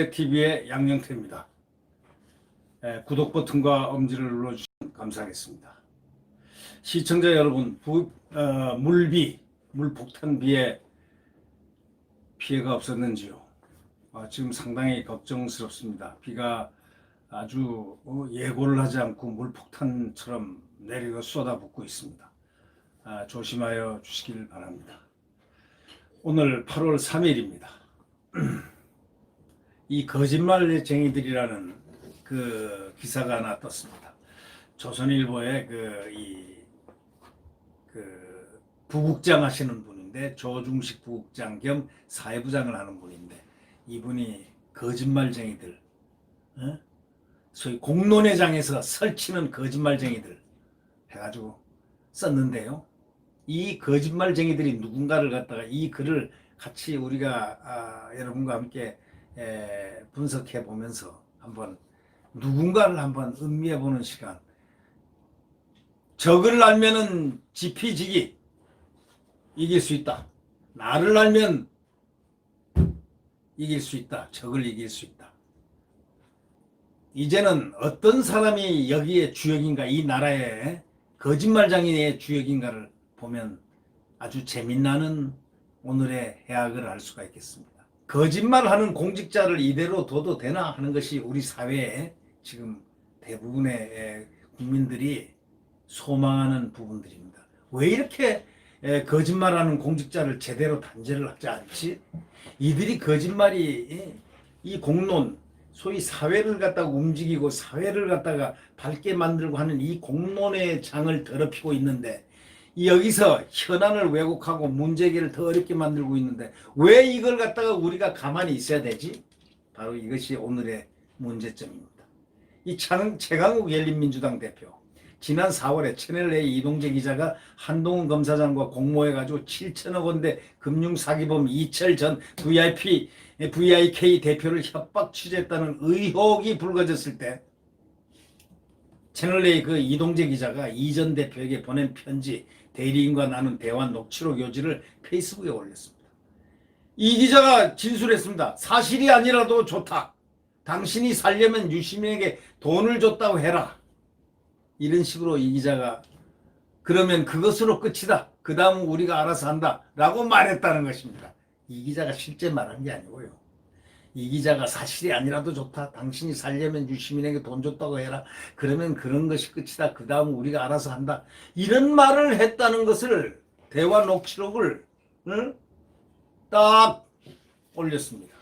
TV의 양영태입니다. 구독 버튼과 엄지를 눌러주시면 감사하겠습니다. 시청자 여러분, 물폭탄비에 피해가 없었는지요? 지금 상당히 걱정스럽습니다. 비가 아주 예고를 하지 않고 물폭탄처럼 내리고 쏟아붓고 있습니다. 조심하여 주시길 바랍니다. 오늘 8월 3일입니다. 이 거짓말쟁이들이라는 그 기사가 하나 떴습니다. 조선일보의 부국장 하시는 분인데, 조중식 부국장 겸 사회부장을 하는 분인데, 이분이 거짓말쟁이들, 소위 공론회장에서 설치는 거짓말쟁이들 해가지고 썼는데요. 이 거짓말쟁이들이 누군가를 갖다가 이 글을 같이 우리가 여러분과 함께 분석해 보면서 한번 누군가를 한번 음미해 보는 시간. 적을 알면은 지피지기 이길 수 있다. 나를 알면 이길 수 있다. 적을 이길 수 있다. 이제는 어떤 사람이 여기에 주역인가, 이 나라의 거짓말장인의 주역인가를 보면 아주 재미나는 오늘의 해악을 알 수가 있겠습니다. 거짓말하는 공직자를 이대로 둬도 되나 하는 것이 우리 사회에 지금 대부분의 국민들이 소망하는 부분들입니다. 왜 이렇게 거짓말하는 공직자를 제대로 단죄를 하지 않지? 이들이 거짓말이 이 공론, 소위 사회를 갖다가 움직이고 사회를 갖다가 밝게 만들고 하는 이 공론의 장을 더럽히고 있는데, 여기서 현안을 왜곡하고 문제제기를 더 어렵게 만들고 있는데 왜 이걸 갖다가 우리가 가만히 있어야 되지? 바로 이것이 오늘의 문제점입니다. 이 최강욱 열린민주당 대표, 지난 4월에 채널A 이동재 기자가 한동훈 검사장과 공모해가지고 7천억 원대 금융사기범 이철 전 VIK 대표를 협박 취재했다는 의혹이 불거졌을 때, 채널A 이동재 기자가 이 전 대표에게 보낸 편지, 대리인과 나눈 대화 녹취록 요지를 페이스북에 올렸습니다. 이 기자가 진술했습니다. 사실이 아니라도 좋다. 당신이 살려면 유시민에게 돈을 줬다고 해라. 이런 식으로 이 기자가, 그러면 그것으로 끝이다. 그 다음은 우리가 알아서 한다. 라고 말했다는 것입니다. 이 기자가 실제 말한 게 아니고요. 이 기자가 사실이 아니라도 좋다. 당신이 살려면 유시민에게 돈 줬다고 해라. 그러면 그런 것이 끝이다. 그 다음 우리가 알아서 한다. 이런 말을 했다는 것을, 대화 녹취록을 딱 올렸습니다.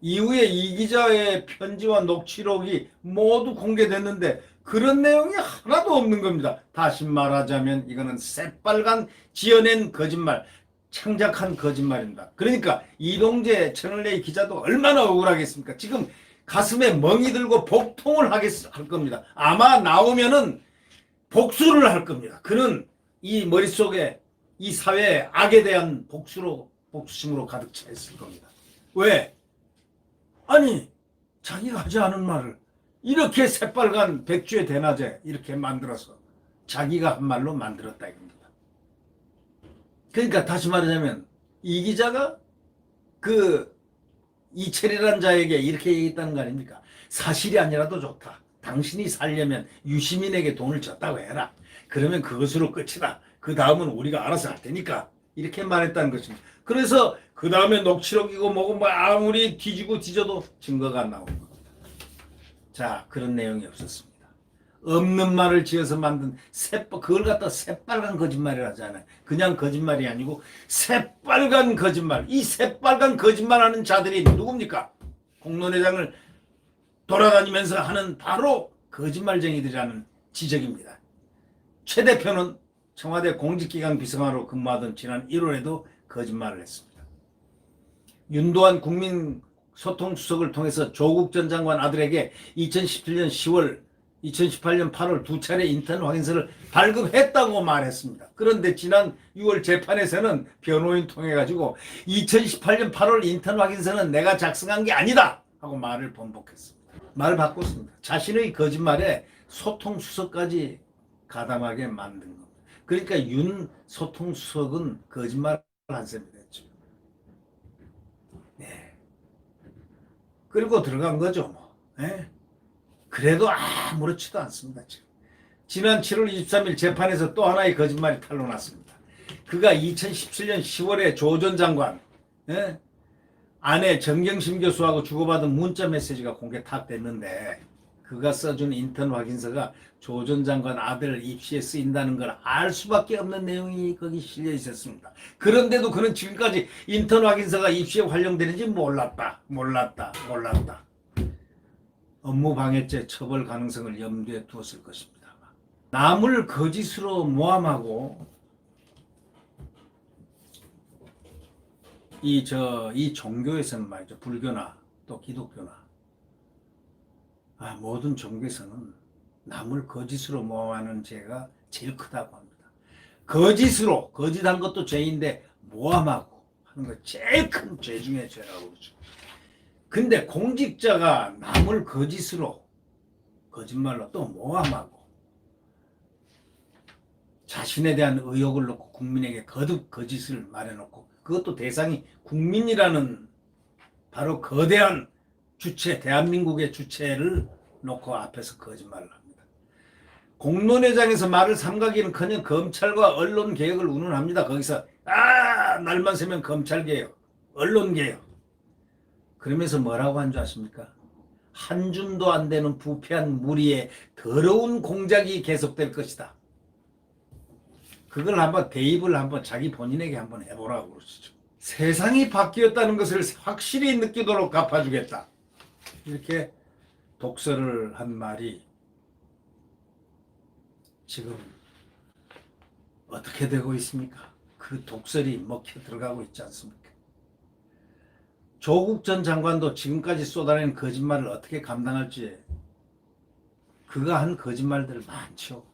이후에 이 기자의 편지와 녹취록이 모두 공개됐는데 그런 내용이 하나도 없는 겁니다. 다시 말하자면 이거는 새빨간 지어낸 거짓말, 창작한 거짓말입니다. 그러니까 이동재 채널A 기자도 얼마나 억울하겠습니까? 지금 가슴에 멍이 들고 복통을 할 겁니다. 아마 나오면은 복수를 할 겁니다. 그는 이 머릿속에 이 사회의 악에 대한 복수심으로 가득 차 있을 겁니다. 왜? 아니, 자기가 하지 않은 말을 이렇게 새빨간 백주의 대낮에 이렇게 만들어서 자기가 한 말로 만들었다 이겁니다. 그러니까 다시 말하자면 이 기자가 이철이라는 자에게 이렇게 얘기했다는 거 아닙니까? 사실이 아니라도 좋다. 당신이 살려면 유시민에게 돈을 줬다고 해라. 그러면 그것으로 끝이다. 그 다음은 우리가 알아서 할 테니까. 이렇게 말했다는 것입니다. 그래서 그 다음에 녹취록이고 뭐고 아무리 뒤지고 뒤져도 증거가 안 나오는 겁니다. 자, 그런 내용이 없었습니다. 없는 말을 지어서 만든 그걸 갖다 새빨간 거짓말이라 하잖아요. 그냥 거짓말이 아니고 새빨간 거짓말. 이 새빨간 거짓말하는 자들이 누굽니까? 공론회장을 돌아다니면서 하는 바로 거짓말쟁이들이라는 지적입니다. 최 대표는 청와대 공직기강 비서관으로 근무하던 지난 1월에도 거짓말을 했습니다. 윤도한 국민소통수석을 통해서 조국 전 장관 아들에게 2017년 10월 2018년 8월 두 차례 인턴 확인서를 발급했다고 말했습니다. 그런데 지난 6월 재판에서는 변호인 통해 가지고 2018년 8월 인턴 확인서는 내가 작성한 게 아니다 하고 말을 번복했습니다. 말을 바꿨습니다. 자신의 거짓말에 소통수석까지 가담하게 만든 겁니다. 그러니까 윤 소통수석은 거짓말을 한 셈이 됐죠. 네. 끌고 들어간 거죠. 뭐. 예? 그래도 아무렇지도 않습니다. 지금. 지난 7월 23일 재판에서 또 하나의 거짓말이 탄로났습니다. 그가 2017년 10월에 조 전 장관 예? 아내 정경심 교수하고 주고받은 문자 메시지가 공개 탁됐는데 그가 써준 인턴 확인서가 조 전 장관 아들 입시에 쓰인다는 걸 알 수밖에 없는 내용이 거기 실려 있었습니다. 그런데도 그는 지금까지 인턴 확인서가 입시에 활용되는지 몰랐다. 업무방해죄 처벌 가능성을 염두에 두었을 것입니다. 남을 거짓으로 모함하고 이 종교에서는 말이죠. 불교나 또 기독교나 모든 종교에서는 남을 거짓으로 모함하는 죄가 제일 크다고 합니다. 거짓한 것도 죄인데 모함하고 하는 거 제일 큰 죄 중에 죄라고 그러죠. 근데 공직자가 남을 거짓말로 또 모함하고 자신에 대한 의혹을 놓고 국민에게 거듭 거짓을 말해놓고 그것도 대상이 국민이라는 바로 거대한 주체, 대한민국의 주체를 놓고 앞에서 거짓말을 합니다. 공론회장에서 말을 삼가기는커녕 검찰과 언론개혁을 운운합니다. 거기서 날만 새면 검찰개혁, 언론개혁. 그러면서 뭐라고 한 줄 아십니까? 한 줌도 안 되는 부패한 무리의 더러운 공작이 계속될 것이다. 그걸 한번 대입을 자기 본인에게 한번 해보라고 그러시죠. 세상이 바뀌었다는 것을 확실히 느끼도록 갚아주겠다. 이렇게 독설을 한 말이 지금 어떻게 되고 있습니까? 그 독설이 먹혀 들어가고 있지 않습니까? 조국 전 장관도 지금까지 쏟아낸 거짓말을 어떻게 감당할지 그가 한 거짓말들 많죠.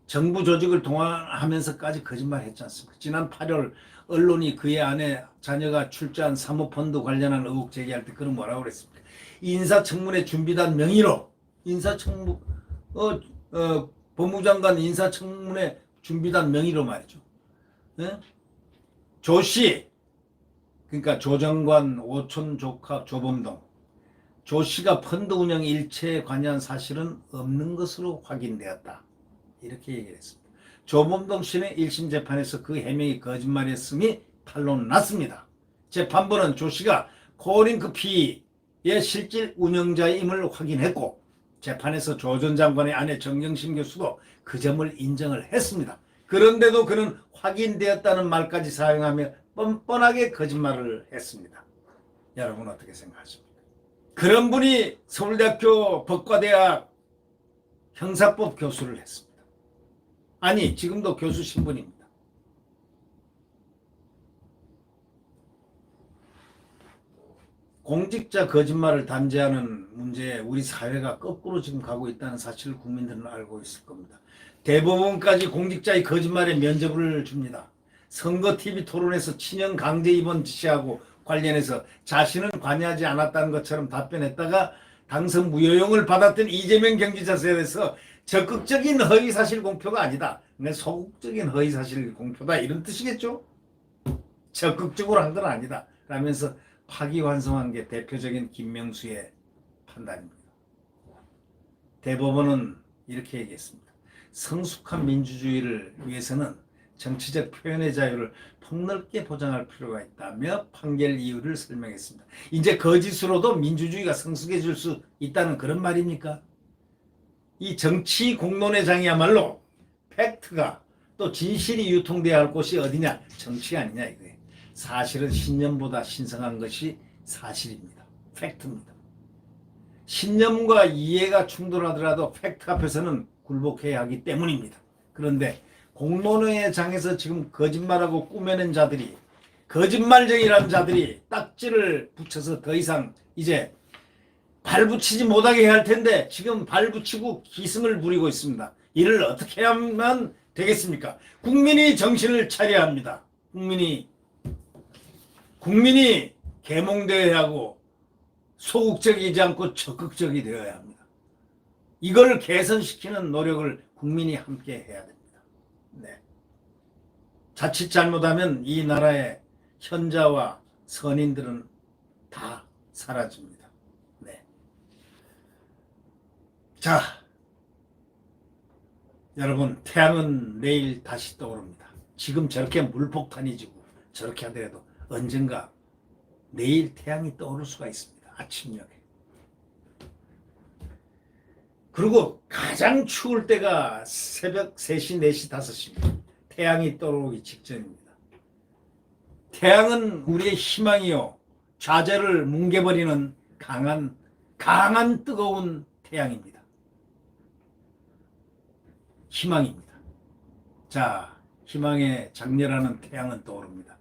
정부 조직을 동원하면서까지 거짓말했지 않습니까? 지난 8월 언론이 그의 아내 자녀가 출자한 사모펀드 관련한 의혹 제기할 때 그는 뭐라고 그랬습니까? 인사청문회 준비단 명의로 법무장관 인사청문회 준비단 명의로 말이죠. 네? 조씨 그러니까 조 장관 오촌 조카 조범동 조씨가 펀드 운영 일체에 관여한 사실은 없는 것으로 확인되었다. 이렇게 얘기를 했습니다. 조범동 씨는 1심 재판에서 그 해명이 거짓말이었음이 탄로났습니다. 재판부는 조 씨가 코링크 P의 실질 운영자임을 확인했고 재판에서 조 전 장관의 아내 정경심 교수도 그 점을 인정을 했습니다. 그런데도 그는 확인되었다는 말까지 사용하며 뻔뻔하게 거짓말을 했습니다. 여러분 어떻게 생각하십니까? 그런 분이 서울대학교 법과대학 형사법 교수를 했습니다. 아니 지금도 교수 신분입니다. 공직자 거짓말을 단죄하는 문제에 우리 사회가 거꾸로 지금 가고 있다는 사실을 국민들은 알고 있을 겁니다. 대법원까지 공직자의 거짓말에 면죄부를 줍니다. 선거TV 토론에서 친형 강제 입원 지시하고 관련해서 자신은 관여하지 않았다는 것처럼 답변했다가 당선 무효용을 받았던 이재명 경기지사에 대해서 적극적인 허위사실 공표가 아니다. 소극적인 허위사실 공표다. 이런 뜻이겠죠? 적극적으로 한 건 아니다. 라면서 파기환송한 게 대표적인 김명수의 판단입니다. 대법원은 이렇게 얘기했습니다. 성숙한 민주주의를 위해서는 정치적 표현의 자유를 폭넓게 보장할 필요가 있다며 판결 이유를 설명했습니다. 이제 거짓으로도 민주주의가 성숙해질 수 있다는 그런 말입니까? 이 정치 공론회장이야말로 팩트가 또 진실이 유통돼야 할 곳이 어디냐? 정치 아니냐 이거예요. 사실은 신념보다 신성한 것이 사실입니다. 팩트입니다. 신념과 이해가 충돌하더라도 팩트 앞에서는 굴복해야 하기 때문입니다. 그런데 공론회장에서 지금 거짓말하고 꾸며낸 자들이 거짓말쟁이라는 자들이 딱지를 붙여서 더 이상 이제 발붙이지 못하게 해야 할 텐데 지금 발붙이고 기승을 부리고 있습니다. 이를 어떻게 하면 되겠습니까? 국민이 정신을 차려야 합니다. 국민이 계몽되어야 하고 소극적이지 않고 적극적이 되어야 합니다. 이걸 개선시키는 노력을 국민이 함께 해야 됩니다. 네. 자칫 잘못하면 이 나라의 현자와 선인들은 다 사라집니다. 자, 여러분, 태양은 내일 다시 떠오릅니다. 지금 저렇게 물폭탄이 지고 저렇게 하더라도 언젠가 내일 태양이 떠오를 수가 있습니다. 아침녘에. 그리고 가장 추울 때가 새벽 3시, 4시, 5시입니다. 태양이 떠오르기 직전입니다. 태양은 우리의 희망이요. 좌절을 뭉개버리는 강한 뜨거운 태양입니다. 희망입니다. 자, 희망의 장렬하는 태양은 떠오릅니다.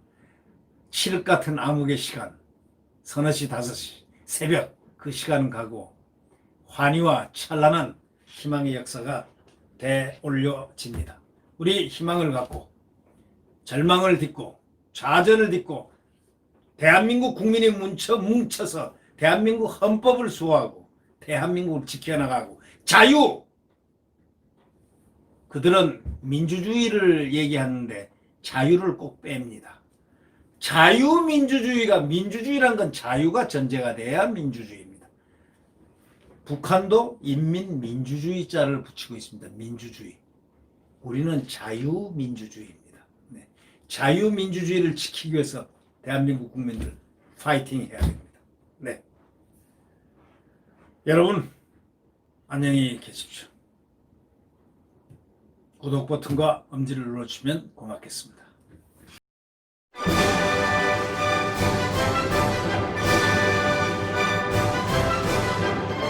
칠흑 같은 암흑의 시간, 서너 시, 5시, 새벽 그 시간은 가고 환희와 찬란한 희망의 역사가 되올려집니다. 우리 희망을 갖고 절망을 딛고 좌절을 딛고 대한민국 국민이 뭉쳐서 대한민국 헌법을 수호하고 대한민국을 지켜나가고 자유! 그들은 민주주의를 얘기하는데 자유를 꼭 뺍니다. 자유민주주의가 민주주의란 건 자유가 전제가 돼야 민주주의입니다. 북한도 인민민주주의자를 붙이고 있습니다. 민주주의. 우리는 자유민주주의입니다. 네. 자유민주주의를 지키기 위해서 대한민국 국민들 파이팅 해야 됩니다. 네. 여러분 안녕히 계십시오. 구독 버튼과 엄지를 눌러주시면 고맙겠습니다.